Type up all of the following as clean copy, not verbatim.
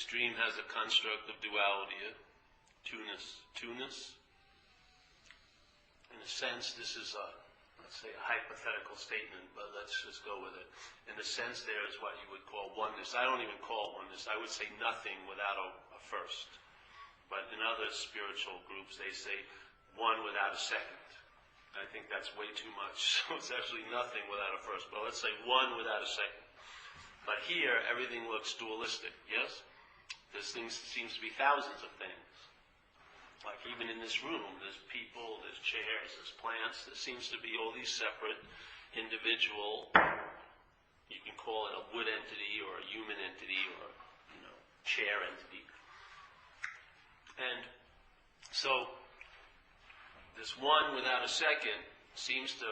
this dream has a construct of duality, two-ness. In a sense, this is let's say a hypothetical statement, but let's just go with it. In a sense, there is what you would call oneness. I don't even call it oneness. I would say nothing without a first. But in other spiritual groups, they say one without a second. I think that's way too much. So it's actually nothing without a first. But let's say one without a second. But here, everything looks dualistic, yes? There's things, seems to be thousands of things. Like even in this room, there's people, there's chairs, there's plants. There seems to be all these separate, individual, you can call it a wood entity or a human entity or, chair entity. And so, this one without a second seems to,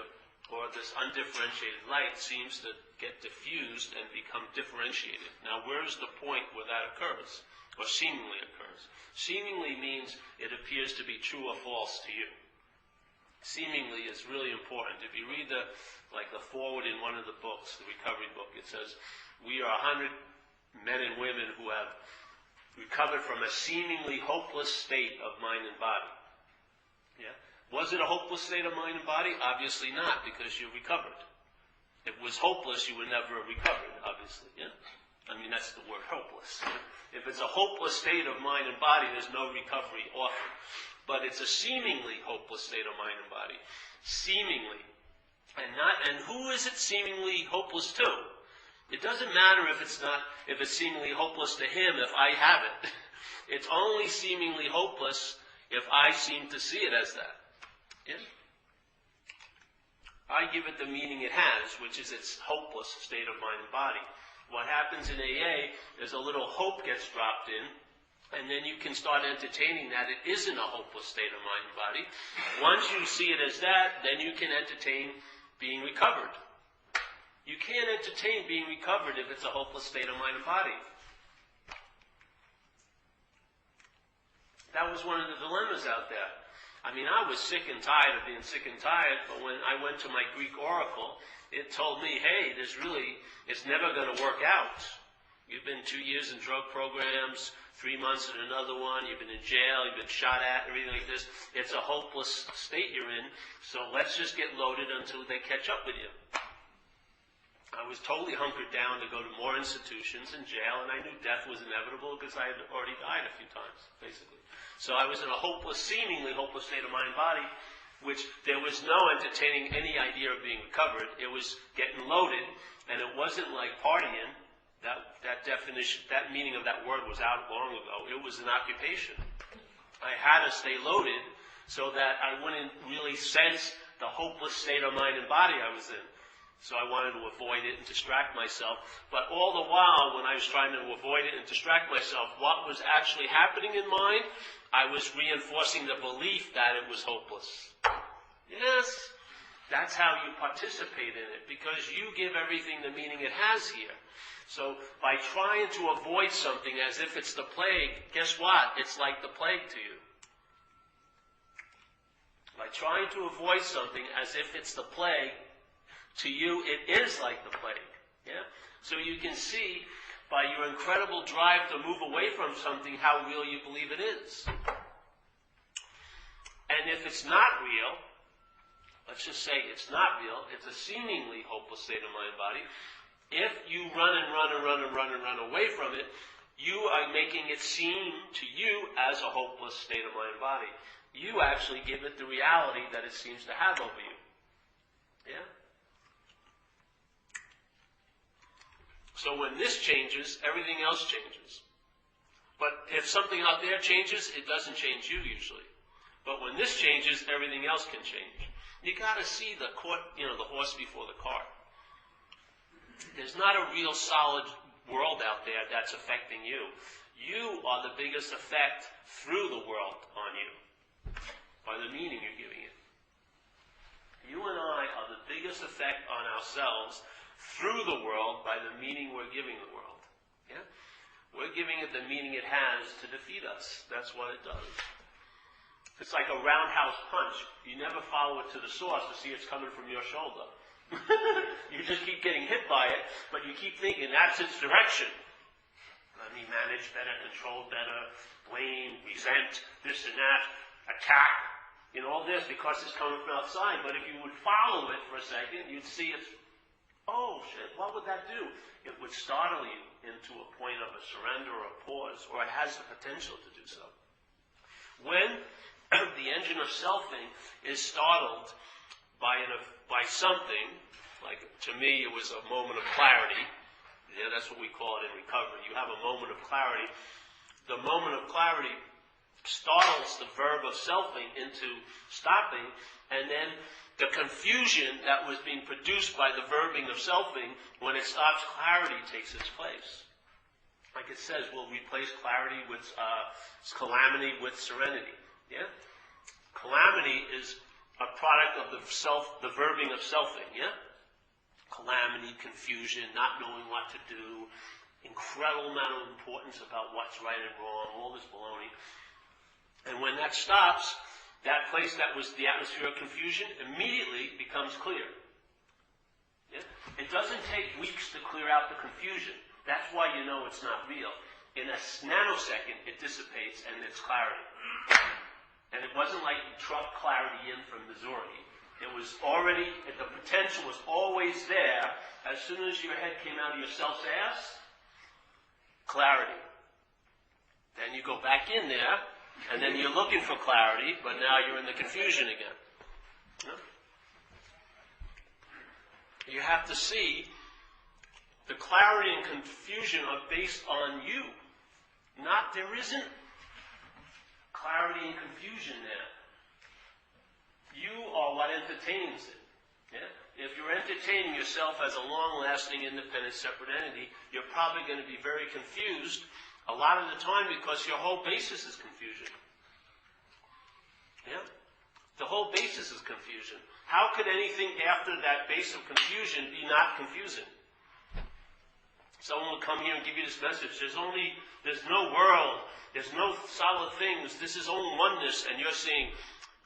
or this undifferentiated light seems to get diffused and become differentiated. Now, where's the point where that occurs, or seemingly occurs? Seemingly means it appears to be true or false to you. Seemingly is really important. If you read the foreword in one of the books, the recovery book, it says, we are 100 men and women who have recovered from a seemingly hopeless state of mind and body. Yeah? Was it a hopeless state of mind and body? Obviously not, because you recovered. If it was hopeless, you would never have recovered, obviously. Yeah? I mean, that's the word, hopeless. If it's a hopeless state of mind and body, there's no recovery offered. But it's a seemingly hopeless state of mind and body. Seemingly. And who is it seemingly hopeless to? It doesn't matter if it's seemingly hopeless to him if I have it. It's only seemingly hopeless if I seem to see it as that. Yeah? I give it the meaning it has, which is its hopeless state of mind and body. What happens in AA is a little hope gets dropped in, and then you can start entertaining that it isn't a hopeless state of mind and body. Once you see it as that, then you can entertain being recovered. You can't entertain being recovered if it's a hopeless state of mind and body. That was one of the dilemmas out there. I mean, I was sick and tired of being sick and tired, but when I went to my Greek oracle, it told me, hey, it's never going to work out. You've been 2 years in drug programs, 3 months in another one, you've been in jail, you've been shot at, everything like this. It's a hopeless state you're in, so let's just get loaded until they catch up with you. I was totally hunkered down to go to more institutions in jail, and I knew death was inevitable because I had already died a few times, basically. So I was in a seemingly hopeless state of mind and body, which there was no entertaining any idea of being recovered. It was getting loaded, and it wasn't like partying. That definition, that meaning of that word was out long ago. It was an occupation. I had to stay loaded so that I wouldn't really sense the hopeless state of mind and body I was in. So I wanted to avoid it and distract myself. But all the while, when I was trying to avoid it and distract myself, what was actually happening in mind? I was reinforcing the belief that it was hopeless. Yes, that's how you participate in it, because you give everything the meaning it has here. So by trying to avoid something as if it's the plague, guess what? It's like the plague to you. By trying to avoid something as if it's the plague, to you it is like the plague. Yeah? So you can see by your incredible drive to move away from something how real you believe it is. And if it's not real, let's just say it's not real, it's a seemingly hopeless state of mind and body. If you run away from it, you are making it seem to you as a hopeless state of mind and body. You actually give it the reality that it seems to have over you. Yeah? So when this changes, everything else changes. But if something out there changes, it doesn't change you usually. But when this changes, everything else can change. You got to see the horse before the cart. There's not a real solid world out there that's affecting you. You are the biggest effect through the world on you, by the meaning you're giving it. You and I are the biggest effect on ourselves through the world by the meaning we're giving the world. Yeah? We're giving it the meaning it has to defeat us. That's what it does. It's like a roundhouse punch. You never follow it to the source to see it's coming from your shoulder. You just keep getting hit by it, but you keep thinking that's its direction. me manage better, control better, blame, resent, this and that, attack, all this because it's coming from outside. But if you would follow it for a second, you'd see it's, oh shit, what would that do? It would startle you into a point of a surrender or a pause, or it has the potential to do so. When the engine of selfing is startled by something, like to me it was a moment of clarity. Yeah, that's what we call it in recovery. You have a moment of clarity. The moment of clarity startles the verb of selfing into stopping, and then the confusion that was being produced by the verbing of selfing, when it stops, clarity takes its place. Like it says, we'll replace clarity with calamity with serenity. Yeah? Calamity is a product of the verbing of selfing. Yeah? Calamity, confusion, not knowing what to do, incredible amount of importance about what's right and wrong, all this baloney. And when that stops, that place that was the atmosphere of confusion immediately becomes clear. Yeah? It doesn't take weeks to clear out the confusion. That's why you know it's not real. In a nanosecond, it dissipates and it's clarity. And it wasn't like you trucked clarity in from Missouri. It was already, the potential was always there. As soon as your head came out of your self's ass, clarity. Then you go back in there, and then you're looking for clarity, but now you're in the confusion again. You have to see the clarity and confusion are based on you. There isn't clarity and confusion there. You are what entertains it. Yeah? If you're entertaining yourself as a long-lasting, independent, separate entity, you're probably going to be very confused a lot of the time because your whole basis is confusion. Yeah? The whole basis is confusion. How could anything after that base of confusion be not confusing? Someone will come here and give you this message. There's no world. There's no solid things. This is only oneness. And you're seeing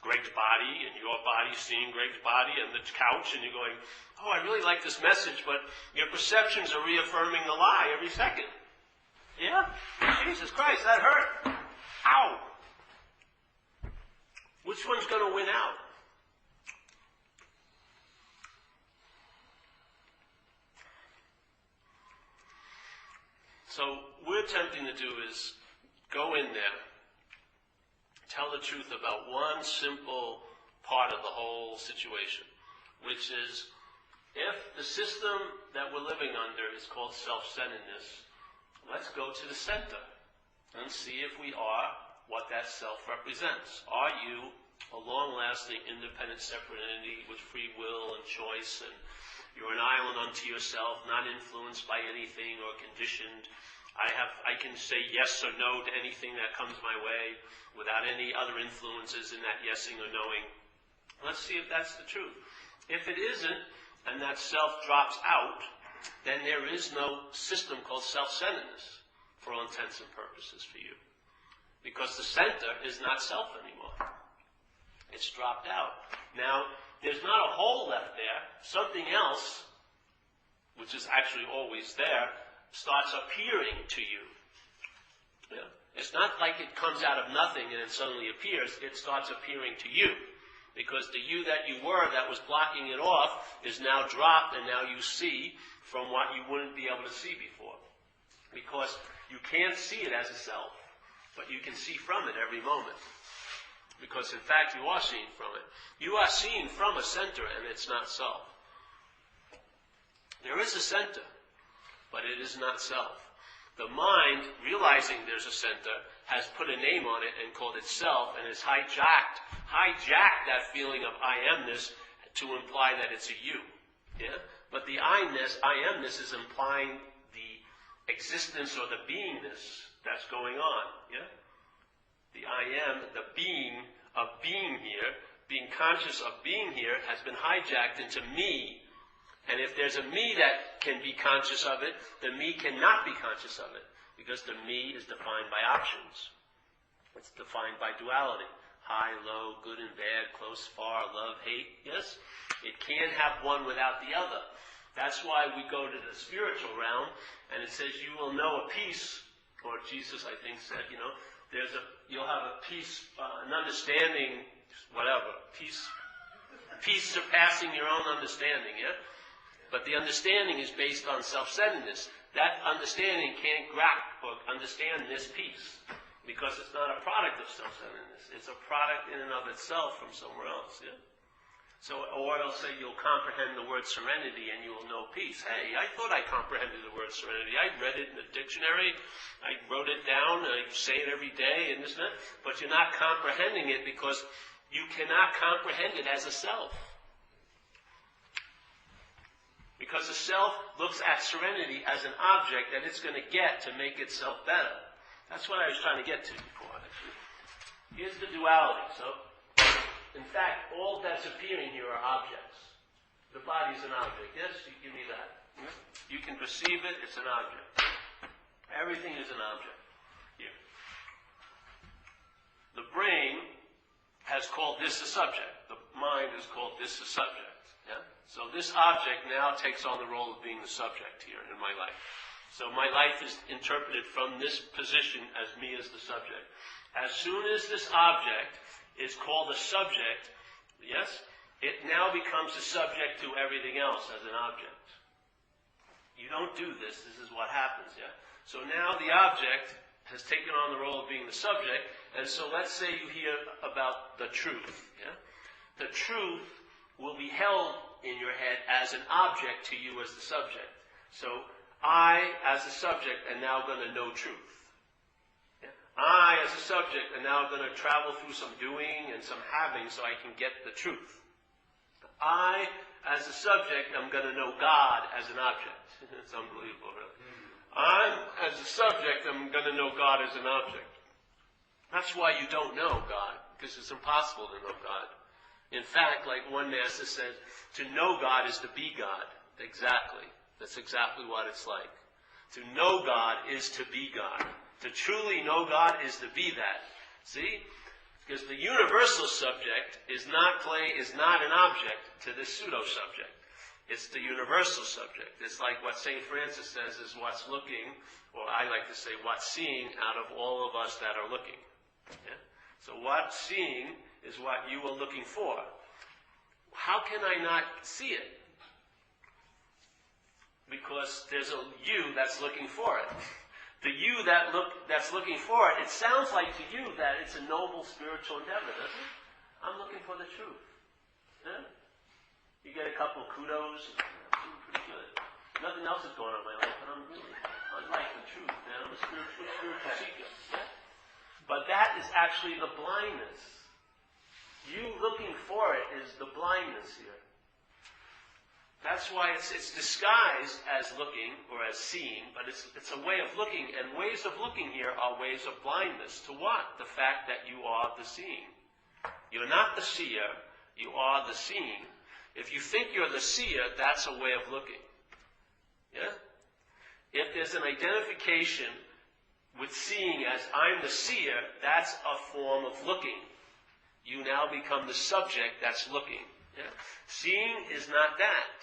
Greg's body, and your body seeing Greg's body, and the couch, and you're going, oh, I really like this message, but your perceptions are reaffirming the lie every second. Yeah? Jesus Christ, that hurt. Ow! Which one's going to win out? So we're attempting to do is go in there, tell the truth about one simple part of the whole situation, which is if the system that we're living under is called self-centeredness, let's go to the center and see if we are what that self represents. Are you a long-lasting, independent, separate entity with free will and choice, and you're an island unto yourself, not influenced by anything or conditioned? I can say yes or no to anything that comes my way without any other influences in that yesing or knowing. Let's see if that's the truth. If it isn't, and that self drops out, then there is no system called self-centeredness for all intents and purposes for you. Because the center is not self anymore. It's dropped out. Now, there's not a hole left there. Something else, which is actually always there, starts appearing to you. Yeah? It's not like it comes out of nothing and it suddenly appears. It starts appearing to you. Because the you that you were that was blocking it off is now dropped, and now you see from what you wouldn't be able to see before. Because you can't see it as a self, but you can see from it every moment. Because in fact you are seeing from it. You are seeing from a center, and it's not self. There is a center, but it is not self. The mind, realizing there's a center, has put a name on it and called it self, and has hijacked that feeling of I amness to imply that it's a you. Yeah? But the I amness is implying the existence or the beingness that's going on. Yeah? The I am, the being of being here, being conscious of being here, has been hijacked into me. And if there's a me that can be conscious of it, the me cannot be conscious of it. Because the me is defined by options. It's defined by duality. High, low, good and bad, close, far, love, hate. Yes? It can't have one without the other. That's why we go to the spiritual realm, and it says you will know a peace Or Jesus, I think, said, you'll have a peace, an understanding, whatever, peace surpassing your own understanding, yeah? But the understanding is based on self-centeredness. That understanding can't grasp or understand this peace, because it's not a product of self-centeredness. It's a product in and of itself from somewhere else, yeah? So, or it'll say you'll comprehend the word serenity and you will know peace. Hey, I thought I comprehended the word serenity. I read it in the dictionary. I wrote it down. I say it every day and this and that. But you're not comprehending it because you cannot comprehend it as a self. Because the self looks at serenity as an object that it's going to get to make itself better. That's what I was trying to get to before, actually. Here's the duality. So, in fact, all that's appearing here are objects. The body's an object. Yes, you give me that. You can perceive it, it's an object. Everything is an object here. The brain has called this a subject. The mind has called this a subject. Yeah? So this object now takes on the role of being the subject here in my life. So my life is interpreted from this position as me as the subject. As soon as this object is called a subject, yes, it now becomes a subject to everything else as an object. You don't do this, this is what happens, yeah? So now the object has taken on the role of being the subject, and so let's say you hear about the truth, yeah? The truth will be held in your head as an object to you as the subject. So I, as a subject, am now going to know truth. I, as a subject, am now going to travel through some doing and some having so I can get the truth. I, as a subject, am going to know God as an object. It's unbelievable, really. As a subject, I'm going to know God as an object. That's why you don't know God, because it's impossible to know God. In fact, like one master said, to know God is to be God. Exactly. That's exactly what it's like. To know God is to be God. To truly know God is to be that. See? Because the universal subject is not an object to this pseudo-subject. It's the universal subject. It's like what St. Francis says is what's looking, or I like to say what's seeing out of all of us that are looking. Yeah? So what's seeing is what you are looking for. How can I not see it? Because there's a you that's looking for it. The you that's looking for it, it sounds like to you that it's a noble spiritual endeavor, doesn't it? I'm looking for the truth. Yeah? You get a couple of kudos, I'm pretty good. Nothing else is going on in my life, but I like the truth, man. I'm a spiritual seeker. Yeah? But that is actually the blindness. You looking for it is the blindness here. That's why it's disguised as looking or as seeing, but it's a way of looking, and ways of looking here are ways of blindness. To what? The fact that you are the seeing. You're not the seer, you are the seeing. If you think you're the seer, that's a way of looking. Yeah? If there's an identification with seeing as I'm the seer, that's a form of looking. You now become the subject that's looking. Yeah? Seeing is not that.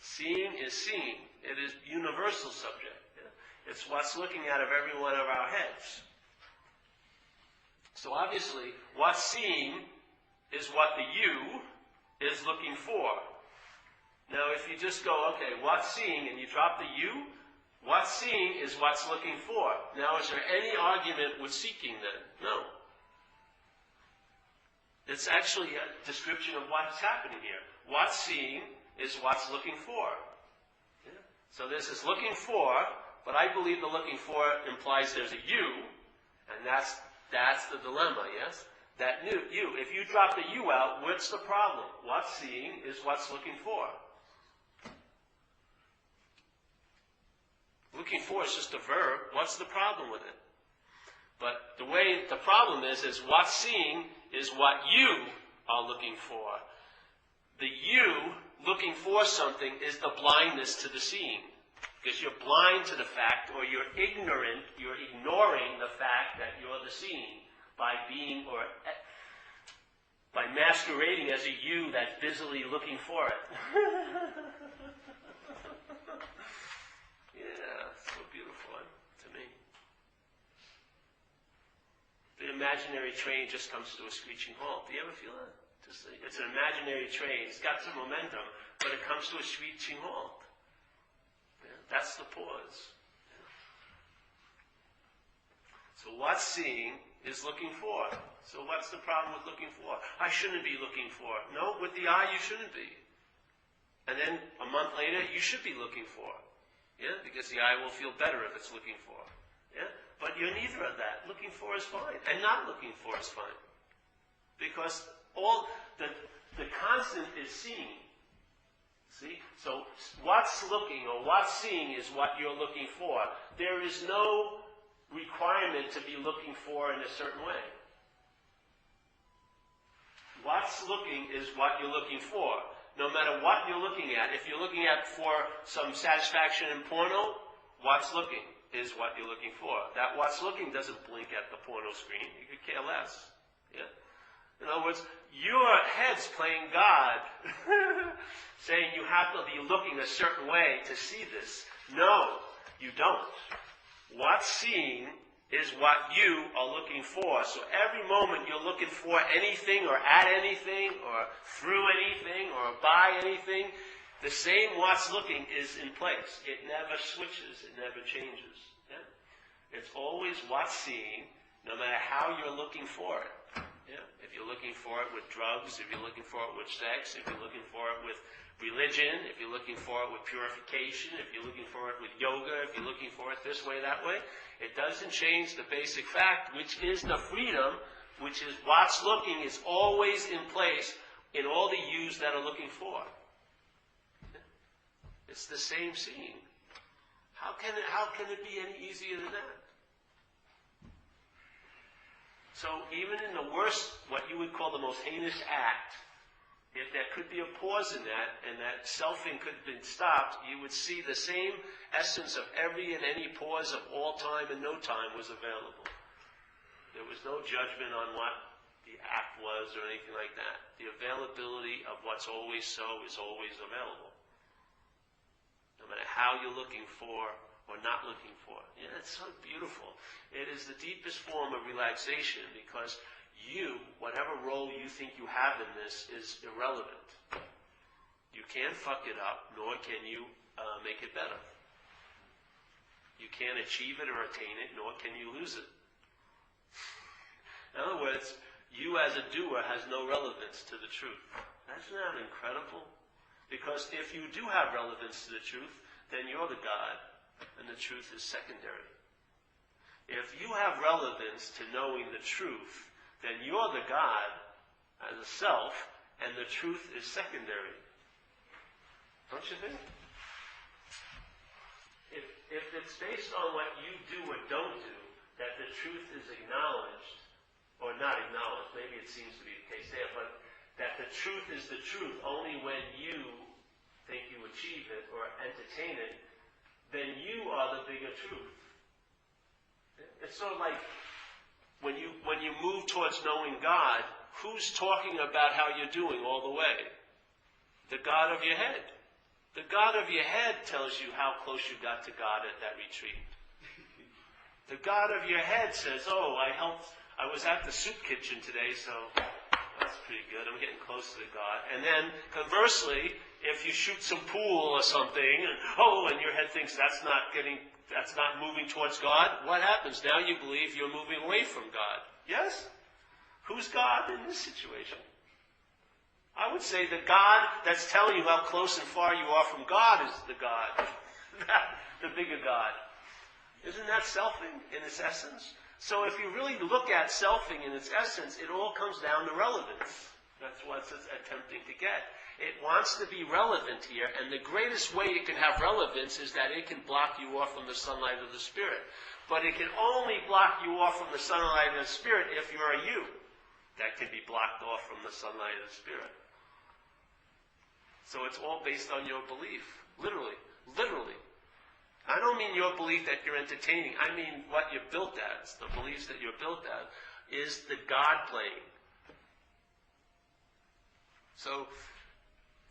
Seeing is seeing. It is universal subject. Yeah? It's what's looking out of every one of our heads. So obviously, what's seeing is what the you is looking for. Now if you just go, okay, what's seeing, and you drop the you, what's seeing is what's looking for. Now is there any argument with seeking then? No. It's actually a description of what's happening here. What's seeing is what's looking for. Yeah? So this is looking for, but I believe the looking for implies there's a you, and that's the dilemma, yes? That you. If you drop the you out, what's the problem? What's seeing is what's looking for. Looking for is just a verb. What's the problem with it? But the problem is what's seeing is what you are looking for. The you looking for something is the blindness to the seeing. Because you're blind to the fact, or you're ignorant, you're ignoring the fact that you're the seeing by being, or by masquerading as a you that's busily looking for it. Yeah, so beautiful, to me. imaginary train just comes to a screeching halt. Do you ever feel that? It's an imaginary train. It's got some momentum, but it comes to a screeching halt. Yeah, that's the pause. Yeah. So what's seeing is looking for. So what's the problem with looking for? I shouldn't be looking for. No, with the eye you shouldn't be. And then a month later, you should be looking for. Yeah, because the eye will feel better if it's looking for. Yeah, but you're neither of that. Looking for is fine, and not looking for is fine. Because all the constant is seeing. See? So what's looking or what's seeing is what you're looking for. There is no requirement to be looking for in a certain way. What's looking is what you're looking for. No matter what you're looking at. If you're looking at for some satisfaction in porno, what's looking is what you're looking for. That what's looking doesn't blink at the porno screen. You could care less. Yeah? In other words, your head's playing God, saying you have to be looking a certain way to see this. No, you don't. What's seeing is what you are looking for. So every moment you're looking for anything or at anything or through anything or by anything, the same what's looking is in place. It never switches. It never changes. Yeah? It's always what's seeing, no matter how you're looking for it. Yeah? If you're looking for it with drugs, if you're looking for it with sex, if you're looking for it with religion, if you're looking for it with purification, if you're looking for it with yoga, if you're looking for it this way, that way, it doesn't change the basic fact, which is the freedom, which is what's looking is always in place in all the yous that are looking for. It's the same seeing. How can it be any easier than that? So even in the worst, what you would call the most heinous act, if there could be a pause in that, and that selfing could have been stopped, you would see the same essence of every and any pause of all time and no time was available. There was no judgment on what the act was or anything like that. The availability of what's always so is always available. No matter how you're looking for or not looking for. Yeah, it's so beautiful. It is the deepest form of relaxation because you, whatever role you think you have in this, is irrelevant. You can't fuck it up, nor can you make it better. You can't achieve it or attain it, nor can you lose it. In other words, you as a doer has no relevance to the truth. Isn't that incredible? Because if you do have relevance to the truth, then you're the God, and the truth is secondary. If you have relevance to knowing the truth, then you're the God as a self, and the truth is secondary. Don't you think? If it's based on what you do or don't do, that the truth is acknowledged, or not acknowledged, maybe it seems to be the case there, but that the truth is the truth only when you think you achieve it or entertain it, then you are the bigger truth. It's sort of like when you move towards knowing God, who's talking about how you're doing all the way? The God of your head. The God of your head tells you how close you got to God at that retreat. The God of your head says, oh, I was at the soup kitchen today, so that's pretty good. I'm getting close to God. And then, conversely, if you shoot some pool or something, and your head thinks that's not moving towards God, what happens? Now you believe you're moving away from God. Yes? Who's God in this situation? I would say the God that's telling you how close and far you are from God is the God. The bigger God. Isn't that selfing in its essence? So if you really look at selfing in its essence, it all comes down to relevance. That's what it's attempting to get. It wants to be relevant here, and the greatest way it can have relevance is that it can block you off from the sunlight of the Spirit. But it can only block you off from the sunlight of the Spirit if you're a you that can be blocked off from the sunlight of the Spirit. So it's all based on your belief. Literally. Literally. I don't mean your belief that you're entertaining. I mean what you're built as. The beliefs that you're built as is the God playing. So,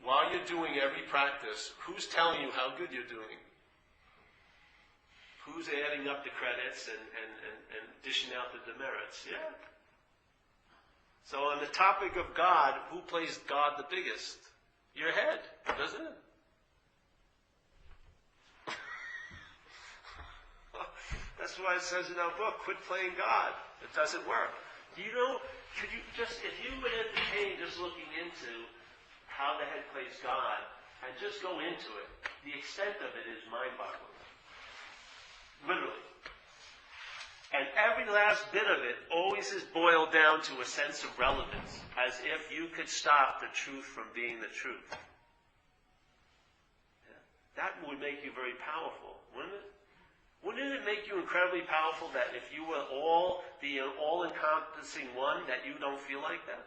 while you're doing every practice, who's telling you how good you're doing? Who's adding up the credits and dishing out the demerits? Yeah. So on the topic of God, who plays God the biggest? Your head, doesn't it? That's why it says in our book, quit playing God. It doesn't work. If you would entertain just looking into how the head plays God, and just go into it, the extent of it is mind-boggling. Literally. And every last bit of it always is boiled down to a sense of relevance, as if you could stop the truth from being the truth. Yeah. That would make you very powerful, wouldn't it? Wouldn't it make you incredibly powerful that if you were the all-encompassing one, that you don't feel like that?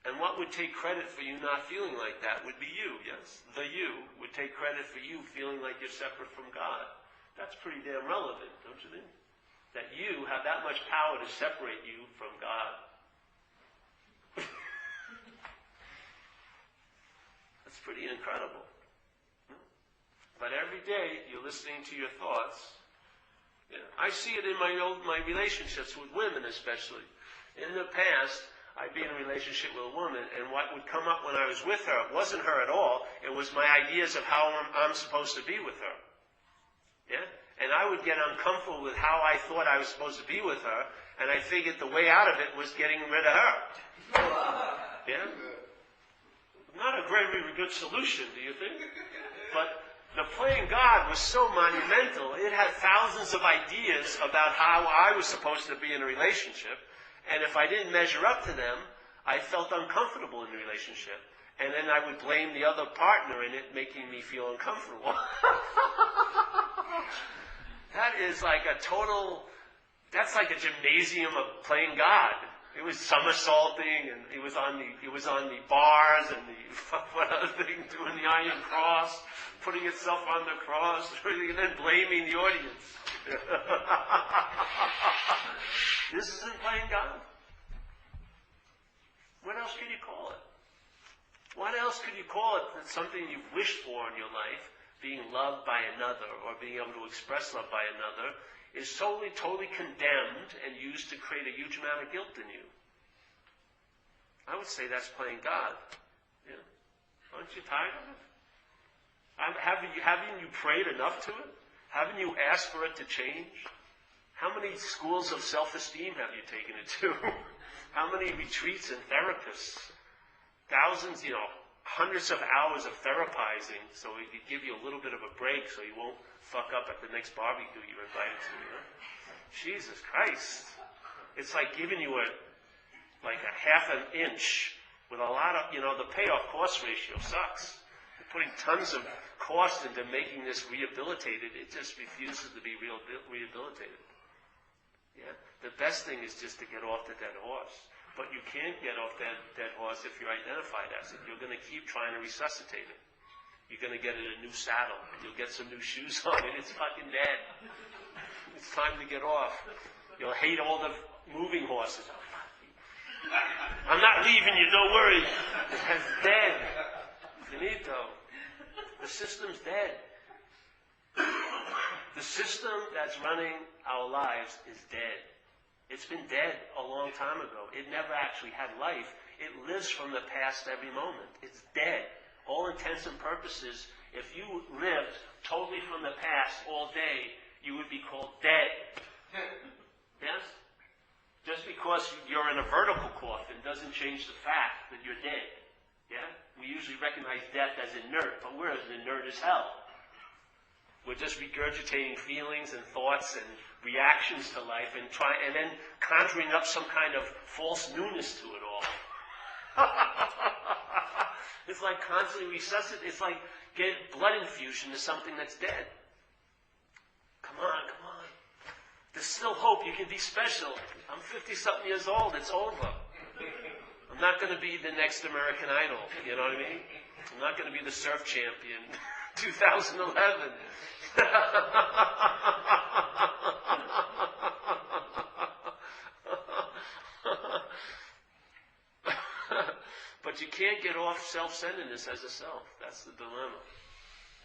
And what would take credit for you not feeling like that would be you, yes? The you would take credit for you feeling like you're separate from God. That's pretty damn relevant, don't you think? That you have that much power to separate you from God. That's pretty incredible. But every day you're listening to your thoughts. You know, I see it in my relationships with women especially. In the past, I'd be in a relationship with a woman, and what would come up when I was with her wasn't her at all. It was my ideas of how I'm supposed to be with her. Yeah? And I would get uncomfortable with how I thought I was supposed to be with her, and I figured the way out of it was getting rid of her. Yeah? Not a very good solution, do you think? But the playing God was so monumental. It had thousands of ideas about how I was supposed to be in a relationship. And if I didn't measure up to them, I felt uncomfortable in the relationship. And then I would blame the other partner in it making me feel uncomfortable. That's like a gymnasium of playing God. It was somersaulting, and it was on the bars, and what other thing, doing the iron cross, putting itself on the cross, and then blaming the audience. This isn't playing God. What else could you call it? What else could you call it than something you've wished for in your life, being loved by another, or being able to express love by another, is totally condemned and used to create a huge amount of guilt in you? I would say that's playing God. Yeah. Aren't you tired of it? Haven't you prayed enough to it? Haven't you asked for it to change? How many schools of self-esteem have you taken it to? How many retreats and therapists? Thousands, hundreds of hours of therapizing so we could give you a little bit of a break so you won't fuck up at the next barbecue you're invited to, Jesus Christ. It's like giving you a half an inch with a lot of, the payoff cost ratio sucks. You're putting tons of cost into making this rehabilitated. It just refuses to be rehabilitated. Yeah? The best thing is just to get off the dead horse. But you can't get off that dead horse if you're identified as it. You're going to keep trying to resuscitate it. You're going to get it a new saddle. You'll get some new shoes on it. It's fucking dead. It's time to get off. You'll hate all the moving horses. I'm not leaving you, don't worry. It's dead. Finito. The system's dead. The system that's running our lives is dead. It's been dead a long time ago. It never actually had life. It lives from the past every moment. It's dead. All intents and purposes, if you lived totally from the past all day, you would be called dead. Yes? Just because you're in a vertical coffin doesn't change the fact that you're dead. Yeah? We usually recognize death as inert, but we're as inert as hell. We're just regurgitating feelings and thoughts and reactions to life and then conjuring up some kind of false newness to it all. It's like constantly resuscitating. It's like getting blood infusion to something that's dead. Come on. There's still hope. You can be special. I'm 50-something years old. It's over. I'm not going to be the next American Idol. You know what I mean? I'm not going to be the surf champion 2011. But you can't get off self-centeredness as a self. That's the dilemma.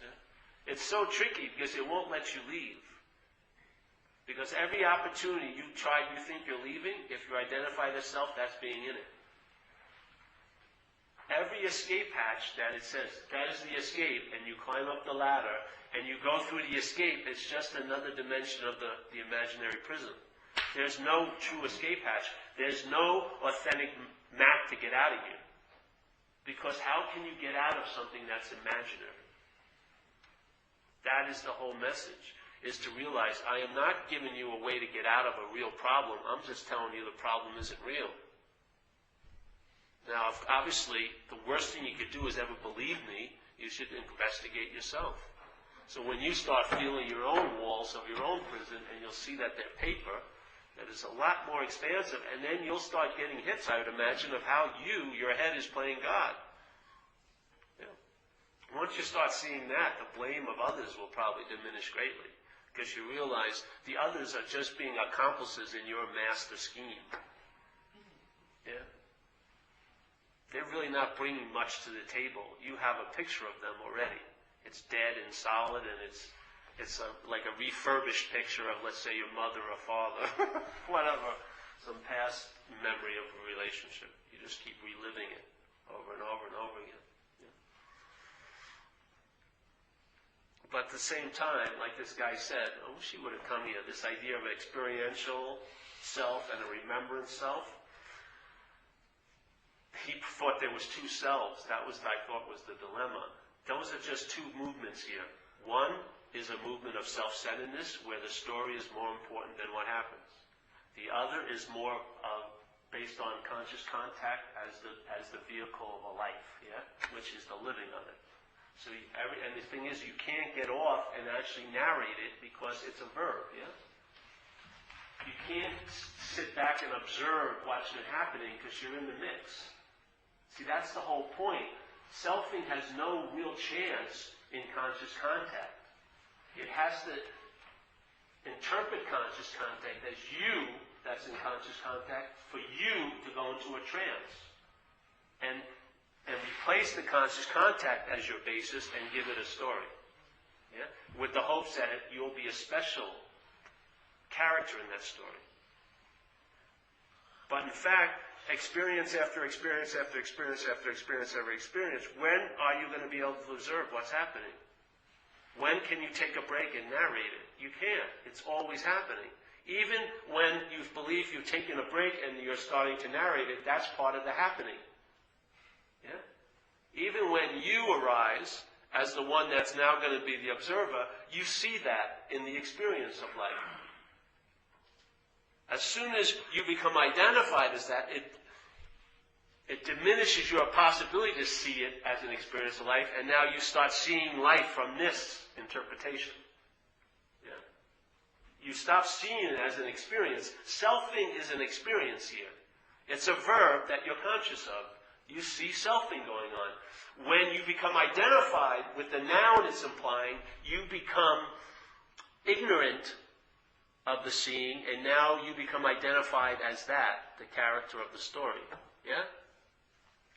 Yeah? It's so tricky because it won't let you leave. Because every opportunity you think you're leaving, if you identify the self, that's being in it. Every escape hatch that it says, that is the escape, and you climb up the ladder, and you go through the escape, it's just another dimension of the imaginary prison. There's no true escape hatch. There's no authentic map to get out of here. Because how can you get out of something that's imaginary? That is the whole message, is to realize I am not giving you a way to get out of a real problem. I'm just telling you the problem isn't real. Now, obviously, the worst thing you could do is ever believe me. You should investigate yourself. So when you start feeling your own walls of your own prison, and you'll see that they're paper, that is a lot more expansive, and then you'll start getting hits, I would imagine, of how your head is playing God. Yeah. Once you start seeing that, the blame of others will probably diminish greatly, because you realize the others are just being accomplices in your master scheme. Yeah. They're really not bringing much to the table. You have a picture of them already. It's dead and solid, and it's like a refurbished picture of, let's say, your mother or father, whatever, some past memory of a relationship. You just keep reliving it over and over and over again. Yeah. But at the same time, like this guy said, I wish he would have come here, this idea of an experiential self and a remembrance self. He thought there was two selves. That was, I thought, was the dilemma. Those are just two movements here. One is a movement of self-centeredness, where the story is more important than what happens. The other is more based on conscious contact as the vehicle of a life, yeah, which is the living of it. So and the thing is, you can't get off and actually narrate it because it's a verb, yeah. You can't sit back and observe what's been happening because you're in the mix. See, that's the whole point. Selfing has no real chance in conscious contact. It has to interpret conscious contact as you, that's in conscious contact, for you to go into a trance. And replace the conscious contact as your basis and give it a story. Yeah? With the hopes that you'll be a special character in that story. But in fact, experience after experience after experience after experience after experience, when are you going to be able to observe what's happening? When can you take a break and narrate it? You can't. It's always happening. Even when you believe you've taken a break and you're starting to narrate it, that's part of the happening. Yeah? Even when you arise as the one that's now going to be the observer, you see that in the experience of life. As soon as you become identified as that, it diminishes your possibility to see it as an experience of life, and now you start seeing life from this interpretation. Yeah. You stop seeing it as an experience. Selfing is an experience here. It's a verb that you're conscious of. You see selfing going on. When you become identified with the noun it's implying, you become ignorant of the seeing, and now you become identified as that, the character of the story. Yeah?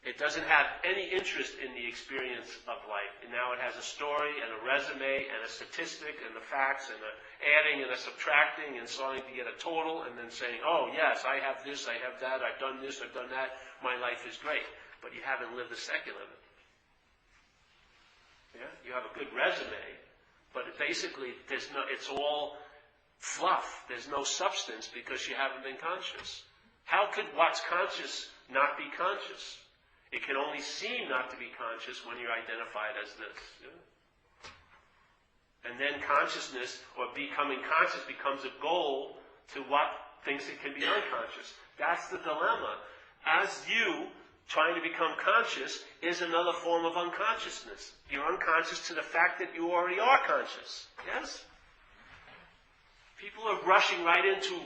It doesn't have any interest in the experience of life. And now it has a story and a resume and a statistic and the facts and the adding and the subtracting and starting to get a total and then saying, oh yes, I have this, I have that, I've done this, I've done that, my life is great. But you haven't lived a second of it. Yeah? You have a good resume, but basically it's all fluff. There's no substance because you haven't been conscious. How could what's conscious not be conscious? It can only seem not to be conscious when you're identified as this. Yeah? And then consciousness, or becoming conscious, becomes a goal to what thinks it can be unconscious. That's the dilemma. As you trying to become conscious is another form of unconsciousness. You're unconscious to the fact that you already are conscious. Yes? People are rushing right into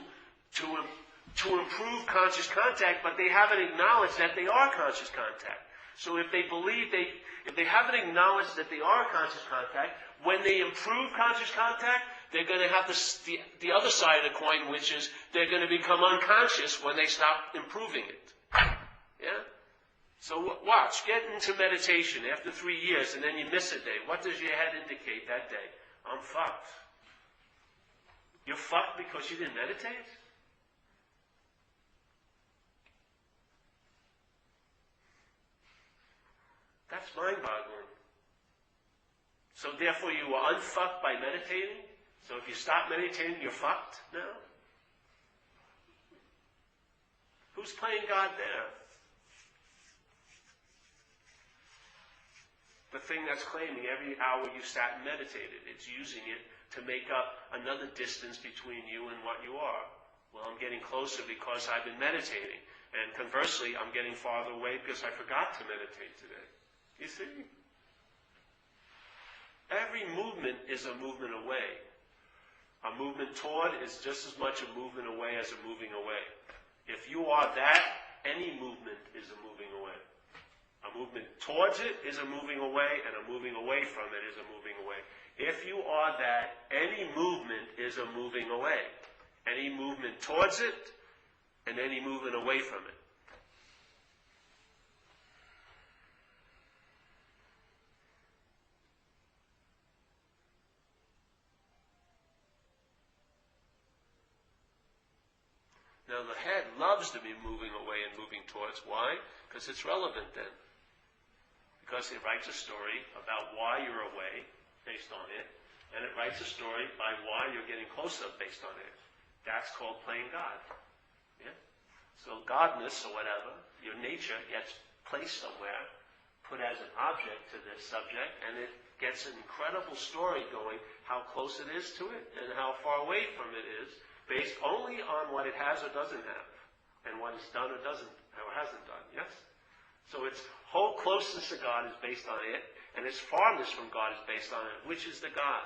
to improve conscious contact, but they haven't acknowledged that they are conscious contact. So if they haven't acknowledged that they are conscious contact, when they improve conscious contact, they're going to have the other side of the coin, which is they're going to become unconscious when they stop improving it. Yeah? So watch, get into meditation after 3 years, and then you miss a day. What does your head indicate that day? I'm fucked. You're fucked because you didn't meditate? That's mind-boggling. So therefore you were unfucked by meditating? So if you stop meditating, you're fucked now? Who's playing God there? The thing that's claiming every hour you sat and meditated. It's using it to make up another distance between you and what you are. Well, I'm getting closer because I've been meditating. And conversely, I'm getting farther away because I forgot to meditate today. You see? Every movement is a movement away. A movement toward is just as much a movement away as a moving away. If you are that, any movement is a moving away. A movement towards it is a moving away, and a moving away from it is a moving away. If you are that, any movement is a moving away. Any movement towards it, and any movement away from it. Now the head loves to be moving away and moving towards. Why? Because it's relevant then. Because it writes a story about why you're away based on it, and it writes a story by why you're getting closer based on it. That's called playing God. Yeah? So godness or whatever, your nature gets placed somewhere, put as an object to this subject, and it gets an incredible story going, how close it is to it and how far away from it is, based only on what it has or doesn't have, and what it's done or hasn't done. Yes? So its whole closeness to God is based on it, and its farness from God is based on it. Which is the God?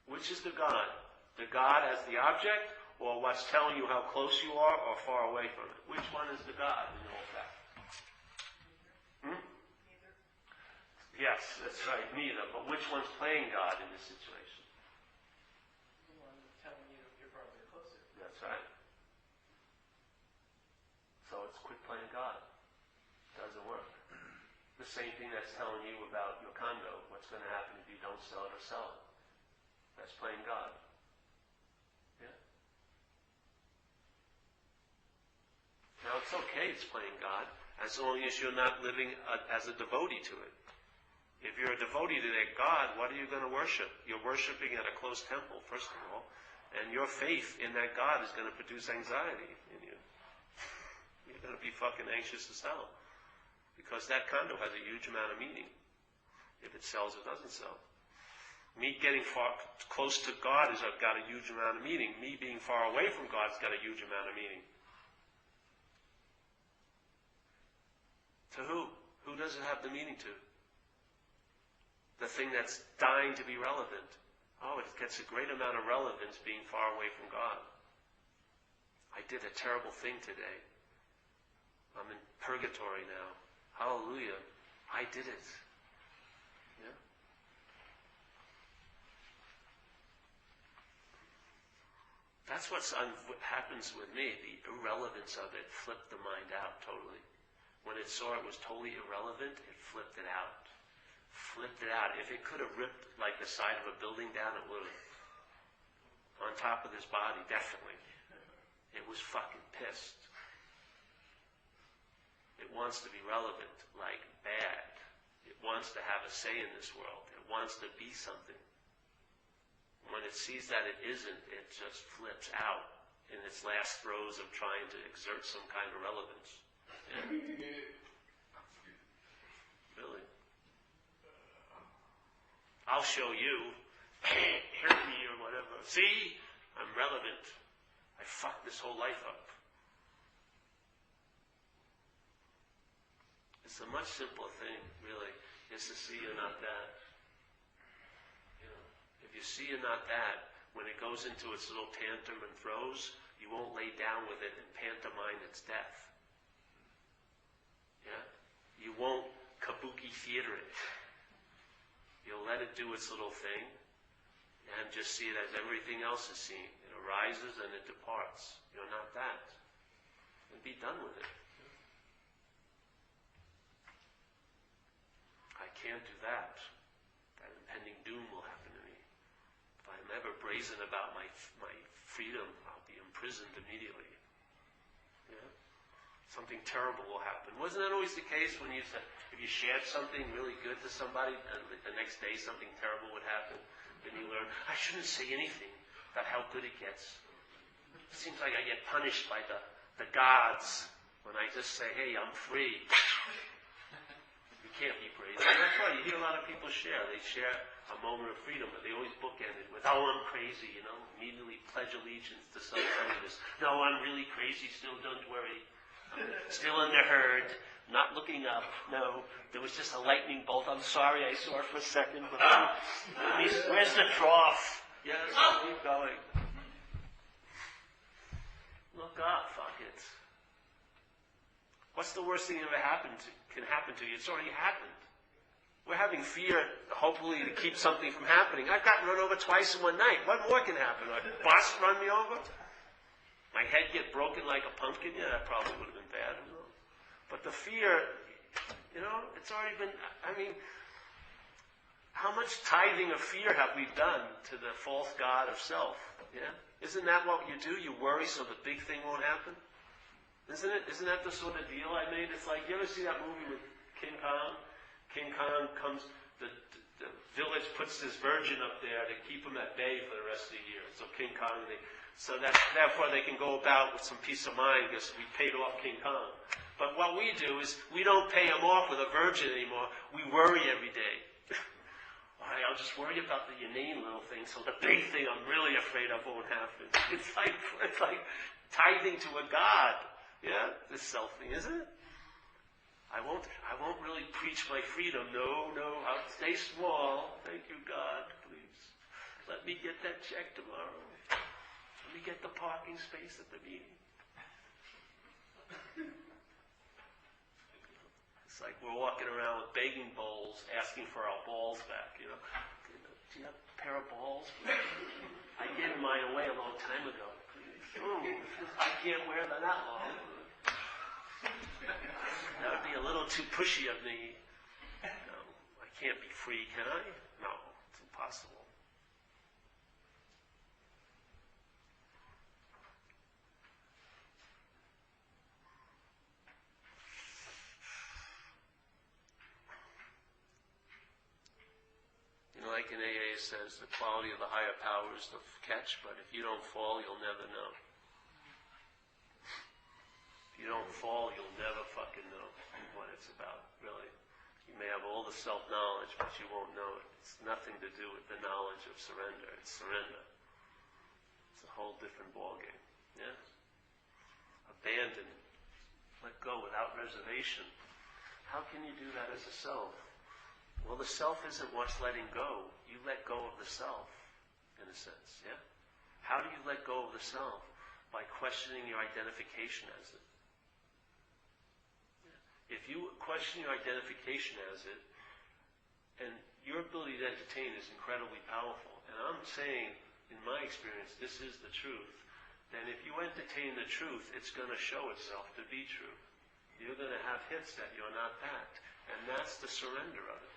Which is the God? The God as the object, or what's telling you how close you are or far away from it? Which one is the God in all that? Neither. Yes, that's right, neither. But which one's playing God in this situation? Telling you you're farther closer. That's right. So it's quit playing God. Doesn't work. The same thing that's telling you about your condo, what's going to happen if you don't sell it or sell it. That's playing God. Yeah. Now it's okay, it's playing God, as long as you're not living as a devotee to it. If you're a devotee to that God, what are you going to worship? You're worshiping at a closed temple, first of all. And your faith in that God is going to produce anxiety in you. You're going to be fucking anxious to sell. Because that condo has a huge amount of meaning. If it sells or doesn't sell. Me getting far close to God has got a huge amount of meaning. Me being far away from God's got a huge amount of meaning. To who? Who does it have the meaning to? The thing that's dying to be relevant. Oh, it gets a great amount of relevance being far away from God. I did a terrible thing today. I'm in purgatory now. Hallelujah. I did it. Yeah? That's what happens with me. The irrelevance of it flipped the mind out totally. When it saw it was totally irrelevant, it flipped it out. Flipped it out. If it could have ripped like the side of a building down, it would have. On top of this body, definitely. It was fucking pissed. It wants to be relevant, like bad. It wants to have a say in this world. It wants to be something. When it sees that it isn't, it just flips out in its last throes of trying to exert some kind of relevance. Yeah. Really. I'll show you. Hear me or whatever. See? I'm relevant. I fucked this whole life up. It's a much simpler thing, really, is to see you're not that. You know, if you see you're not that, when it goes into its little tantrum and throes, you won't lay down with it and pantomime its death. Yeah? You won't kabuki theater it. You'll let it do its little thing and just see it as everything else is seen. It arises and it departs. You're not that. And be done with it. I can't do that. That impending doom will happen to me. If I ever brazen about my freedom, I'll be imprisoned immediately. Yeah? Something terrible will happen. Wasn't that always the case when you said, if you shared something really good to somebody, and the next day something terrible would happen? Then you learn, I shouldn't say anything about how good it gets. It seems like I get punished by the gods when I just say, hey, I'm free. You can't be brazen. That's why you hear a lot of people share. They share a moment of freedom, but they always bookend it with, oh, I'm crazy, immediately pledge allegiance to some kindness. No, I'm really crazy still, don't worry. I'm still in the herd, not looking up. No, there was just a lightning bolt. I'm sorry, I saw it for a second, but where's the trough? Yes, keep going. Look up, fuck it. What's the worst thing that can happen to you? It's already happened. We're having fear, hopefully, to keep something from happening. I've gotten run over twice in one night. What more can happen? A bus run me over? My head get broken like a pumpkin? Yeah, that probably would have been bad. But the fear, it's already been, how much tithing of fear have we done to the false god of self? Yeah? Isn't that what you do? You worry so the big thing won't happen? Isn't it? Isn't that the sort of deal I made? It's like, you ever see that movie with King Kong? King Kong comes, the village puts this virgin up there to keep him at bay for the rest of the year. So King Kong, therefore they can go about with some peace of mind because we paid off King Kong. But what we do is we don't pay him off with a virgin anymore. We worry every day. All right, I'll just worry about the inane little thing, so the big thing I'm really afraid of won't happen. It's like tithing to a god. Yeah, this self thing, isn't it? I won't really preach my freedom. No, I'll stay small. Thank you, God, please. Let me get that check tomorrow. Let me get the parking space at the meeting. It's like we're walking around with begging bowls, asking for our balls back, Do you have a pair of balls? I gave mine away a long time ago. I can't wear them that long. That would be a little too pushy of me. No, I can't be free, can I? No, it's impossible. Like in AA it says, the quality of the higher power is the catch, but if you don't fall, you'll never know. If you don't fall, you'll never fucking know what it's about, really. You may have all the self-knowledge, but you won't know it. It's nothing to do with the knowledge of surrender. It's surrender. It's a whole different ballgame. Yeah? Abandon. Let go without reservation. How can you do that as a self? Well, the self isn't what's letting go. You let go of the self, in a sense, yeah? How do you let go of the self? By questioning your identification as it. Yeah. If you question your identification as it, and your ability to entertain is incredibly powerful, and I'm saying, in my experience, this is the truth, then if you entertain the truth, it's going to show itself to be true. You're going to have hits that you're not that. And that's the surrender of it.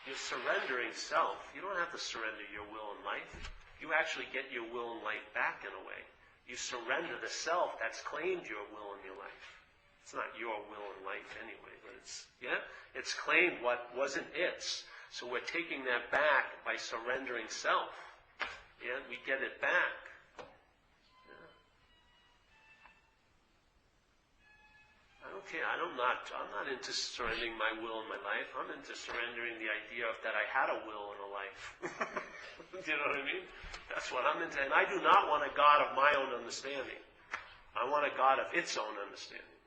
You're surrendering self. You don't have to surrender your will and life. You actually get your will and life back in a way. You surrender the self that's claimed your will and your life. It's not your will and life anyway, but it's claimed what wasn't its. So we're taking that back by surrendering self. Yeah, we get it back. I'm not into surrendering my will and my life. I'm into surrendering the idea that I had a will and a life. Do you know what I mean? That's what I'm into. And I do not want a God of my own understanding. I want a God of its own understanding.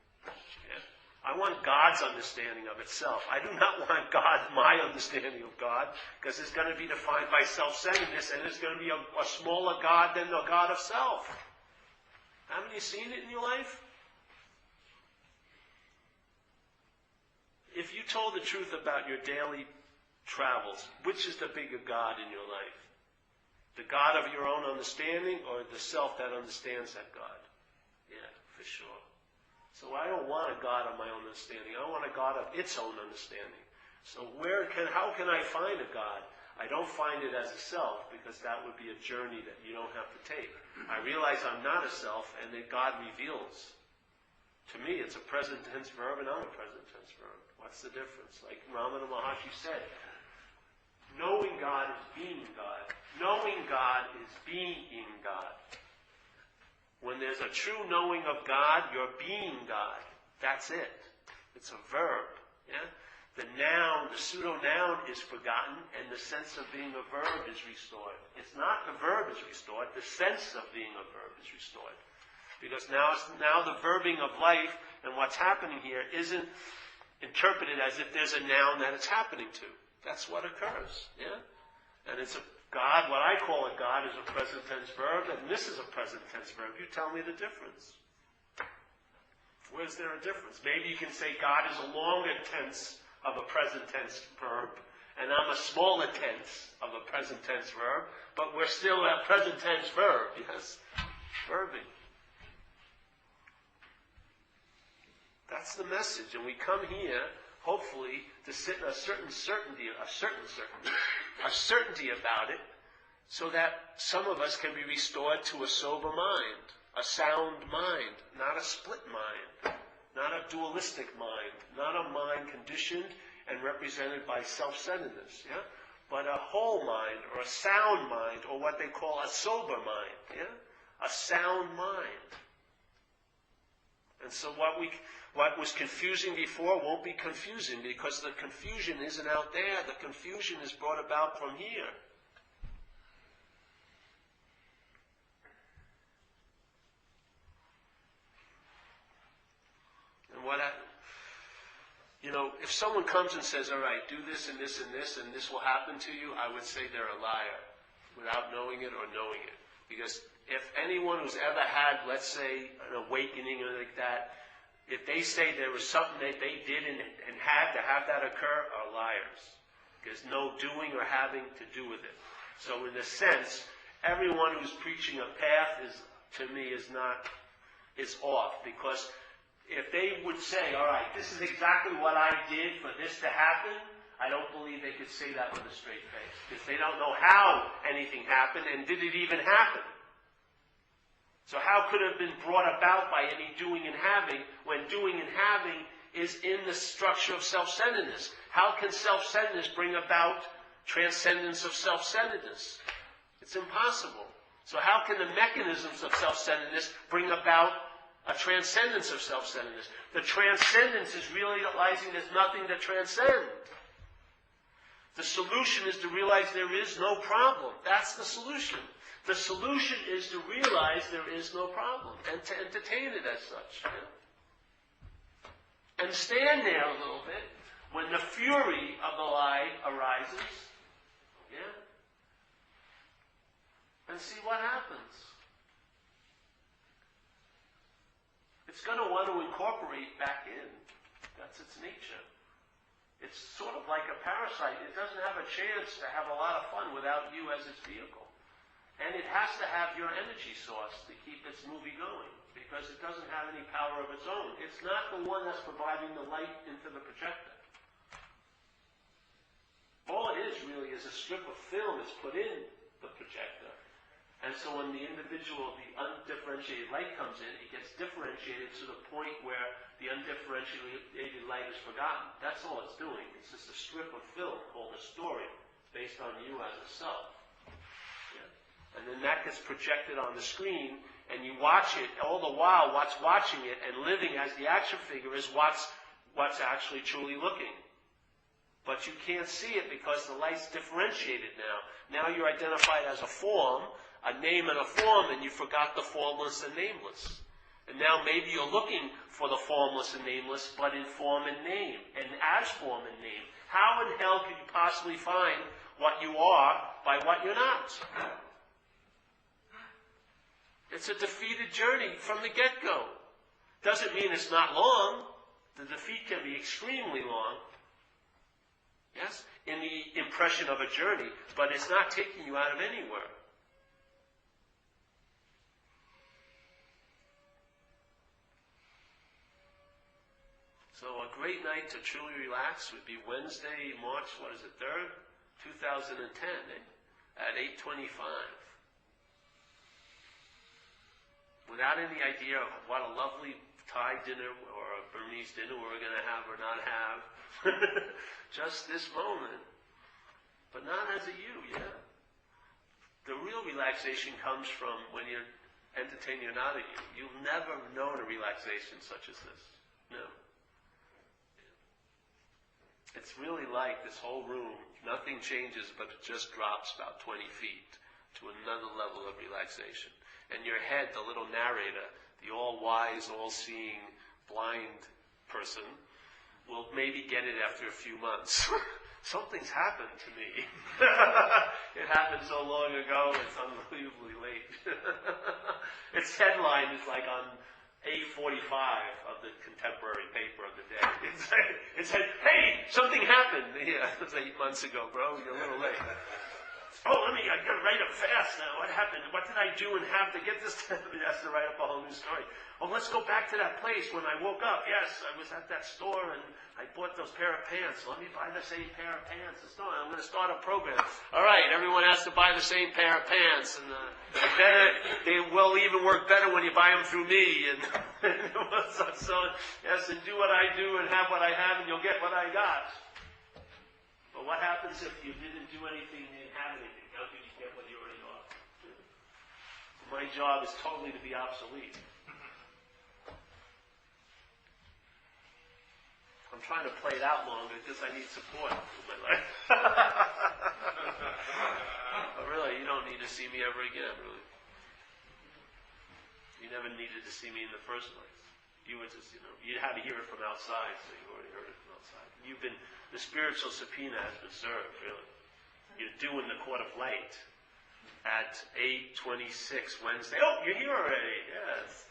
Yeah? I want God's understanding of itself. I do not want my understanding of God, because it's going to be defined by self-centeredness, and it's going to be a smaller God than the God of self. Haven't you seen it in your life? If you told the truth about your daily travels, which is the bigger God in your life? The God of your own understanding, or the self that understands that God? Yeah, for sure. So I don't want a God of my own understanding. I want a God of its own understanding. So how can I find a God? I don't find it as a self because that would be a journey that you don't have to take. I realize I'm not a self and that God reveals. To me, it's a present tense verb and I'm a present tense verb. What's the difference? Like Ramana Maharshi said, knowing God is being God. Knowing God is being God. When there's a true knowing of God, you're being God. That's it. It's a verb. Yeah? The noun, the pseudo-noun is forgotten, and the sense of being a verb is restored. It's not the verb is restored, the sense of being a verb is restored. Because now the verbing of life and what's happening here isn't interpreted as if there's a noun that it's happening to. That's what occurs. Yeah? And it's a God, what I call a God is a present tense verb, and this is a present tense verb. You tell me the difference. Where's there a difference? Maybe you can say God is a longer tense of a present tense verb, and I'm a smaller tense of a present tense verb, but we're still a present tense verb, yes? Verbing. That's the message, and we come here, hopefully, to sit in a certainty about it, so that some of us can be restored to a sober mind, a sound mind, not a split mind. Not a dualistic mind, not a mind conditioned and represented by self-centeredness, yeah? But a whole mind, or a sound mind, or what they call a sober mind, yeah? A sound mind. And so what was confusing before won't be confusing, because the confusion isn't out there, the confusion is brought about from here. If someone comes and says, all right, do this and this and this, and this will happen to you, I would say they're a liar, without knowing it or knowing it. Because if anyone who's ever had, let's say, an awakening or like that, if they say there was something that they did and had to have that occur, are liars. There's no doing or having to do with it. So in a sense, everyone who's preaching a path to me, is off, because if they would say, all right, this is exactly what I did for this to happen, I don't believe they could say that with a straight face. Because they don't know how anything happened, and did it even happen? So how could it have been brought about by any doing and having, when doing and having is in the structure of self-centeredness? How can self-centeredness bring about transcendence of self-centeredness? It's impossible. So how can the mechanisms of self-centeredness bring about a transcendence of self-centeredness? The transcendence is realizing there's nothing to transcend. The solution is to realize there is no problem. That's the solution. The solution is to realize there is no problem and to entertain it as such. Yeah? And stand there a little bit when the fury of the lie arises. Yeah? And see what happens. It's going to want to incorporate back in. That's its nature. It's sort of like a parasite. It doesn't have a chance to have a lot of fun without you as its vehicle. And it has to have your energy source to keep its movie going, because it doesn't have any power of its own. It's not the one that's providing the light into the projector. All it is really is a strip of film that's put in the projector. And so when the individual, the undifferentiated light comes in, it gets differentiated to the point where the undifferentiated light is forgotten. That's all it's doing. It's just a strip of film called a story based on you as a self. Yeah? And then that gets projected on the screen, and you watch it. All the while, what's watching it and living as the action figure is what's actually truly looking. But you can't see it because the light's differentiated now. Now you're identified as a form, a name and a form, and you forgot the formless and nameless. And now maybe you're looking for the formless and nameless, but in form and name, and as form and name. How in hell could you possibly find what you are by what you're not? It's a defeated journey from the get-go. Doesn't mean it's not long. The defeat can be extremely long. Yes? In the impression of a journey, but it's not taking you out of anywhere. So a great night to truly relax would be Wednesday, March, 3rd, 2010, at 8:25. Without any idea of what a lovely Thai dinner or a Burmese dinner we're going to have or not have. Just this moment. But not as a you, yeah. The real relaxation comes from when you're entertaining another you. You'll never known a relaxation such as this. No. It's really like this whole room, nothing changes but it just drops about 20 feet to another level of relaxation. And your head, the little narrator, the all-wise, all-seeing, blind person, will maybe get it after a few months. Something's happened to me. It happened so long ago, it's unbelievably late. Its headline is like on A45 of the contemporary paper of the day. It said, hey, something happened. Yeah, it was 8 months ago, bro. You're a little late. Oh, I gotta write up fast now. What happened? What did I do and have to get this done? He has to write up a whole new story. Oh, let's go back to that place when I woke up. Yes, I was at that store and I bought those pair of pants. Let me buy the same pair of pants. I'm going to start a program. All right, everyone has to buy the same pair of pants. And they will even work better when you buy them through me. And so, yes, and do what I do and have what I have and you'll get what I got. But what happens if you didn't do anything, you didn't have anything? How could you get what you already got? My job is totally to be obsolete. I'm trying to play it out longer because I need support in my life. But really, you don't need to see me ever again, really. You never needed to see me in the first place. You were just, you had to hear it from outside, so you already heard it from outside. The spiritual subpoena has been served, really. You're due in the court of light at 8:26 Wednesday. Oh, you're here already. Yes.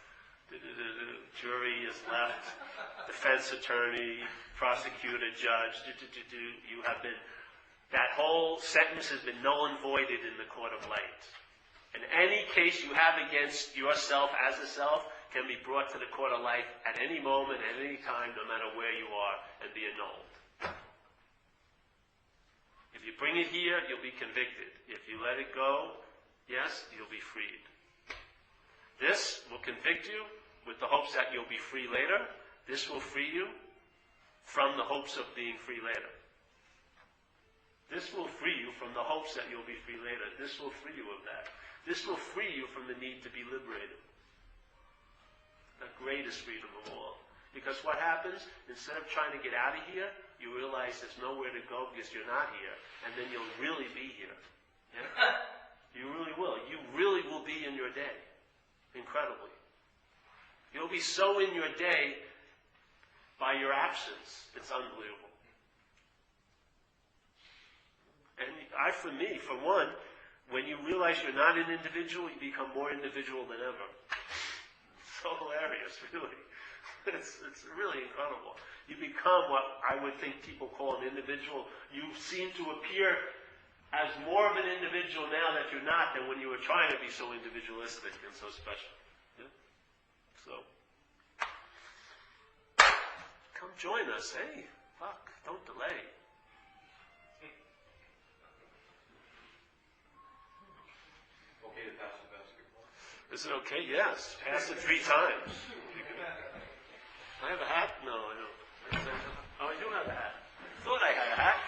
Jury is left. Defense attorney, prosecutor, judge. You have been. That whole sentence has been null and voided in the court of light. And any case you have against yourself as a self can be brought to the court of life at any moment, at any time, no matter where you are, and be annulled. If you bring it here, you'll be convicted. If you let it go, yes, you'll be freed. This will convict you with the hopes that you'll be free later. This will free you from the hopes of being free later. This will free you from the hopes that you'll be free later. This will free you of that. This will free you from the need to be liberated. The greatest freedom of all. Because what happens, instead of trying to get out of here, you realize there's nowhere to go because you're not here. And then you'll really be here. Yeah? You really will. You really will be in your day. Incredibly. You'll be so in your day by your absence. It's unbelievable. And for me, for one, when you realize you're not an individual, you become more individual than ever. So hilarious, really. It's really incredible. You become what I would think people call an individual. You seem to appear as more of an individual now that you're not than when you were trying to be so individualistic and so special. Yeah? So, come join us. Hey, fuck, don't delay. Okay to pass the basketball? Is it okay? Yes. Pass it 3 times. I have a hat? No, I don't. Oh, I do have a hat. Thought I had a hat.